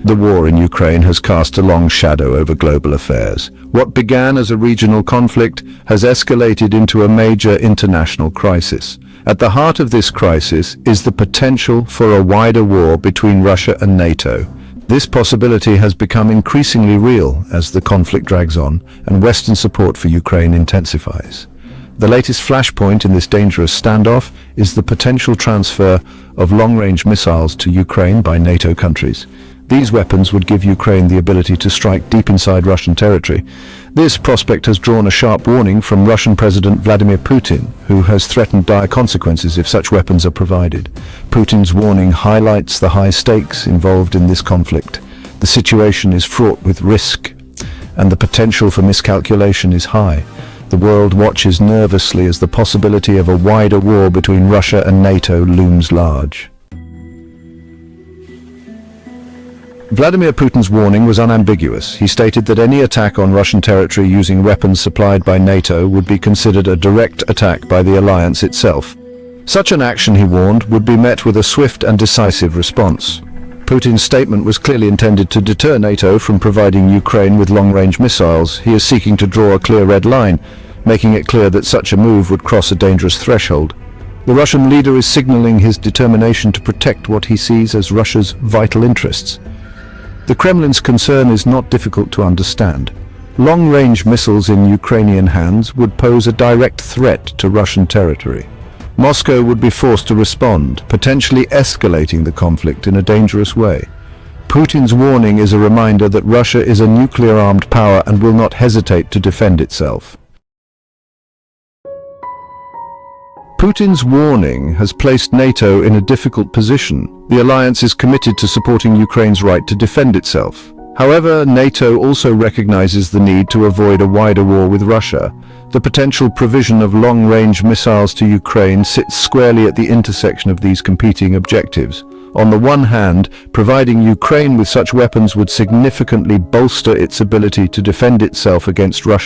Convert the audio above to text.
The war in Ukraine has cast a long shadow over global affairs. What began as a regional conflict has escalated into a major international crisis. At the heart of this crisis is the potential for a wider war between Russia and NATO. This possibility has become increasingly real as the conflict drags on and Western support for Ukraine intensifies. The latest flashpoint in this dangerous standoff is the potential transfer of long-range missiles to Ukraine by NATO countries. These weapons would give Ukraine the ability to strike deep inside Russian territory. This prospect has drawn a sharp warning from Russian President Vladimir Putin, who has threatened dire consequences if such weapons are provided. Putin's warning highlights the high stakes involved in this conflict. The situation is fraught with risk, and the potential for miscalculation is high. The world watches nervously as the possibility of a wider war between Russia and NATO looms large. Vladimir Putin's warning was unambiguous. He stated that any attack on Russian territory using weapons supplied by NATO would be considered a direct attack by the alliance itself. Such an action, he warned, would be met with a swift and decisive response. Putin's statement was clearly intended to deter NATO from providing Ukraine with long-range missiles. He is seeking to draw a clear red line, making it clear that such a move would cross a dangerous threshold. The Russian leader is signaling his determination to protect what he sees as Russia's vital interests. The Kremlin's concern is not difficult to understand. Long-range missiles in Ukrainian hands would pose a direct threat to Russian territory. Moscow would be forced to respond, potentially escalating the conflict in a dangerous way. Putin's warning is a reminder that Russia is a nuclear-armed power and will not hesitate to defend itself. Putin's warning has placed NATO in a difficult position. The alliance is committed to supporting Ukraine's right to defend itself. However, NATO also recognizes the need to avoid a wider war with Russia. The potential provision of long-range missiles to Ukraine sits squarely at the intersection of these competing objectives. On the one hand, providing Ukraine with such weapons would significantly bolster its ability to defend itself against Russia.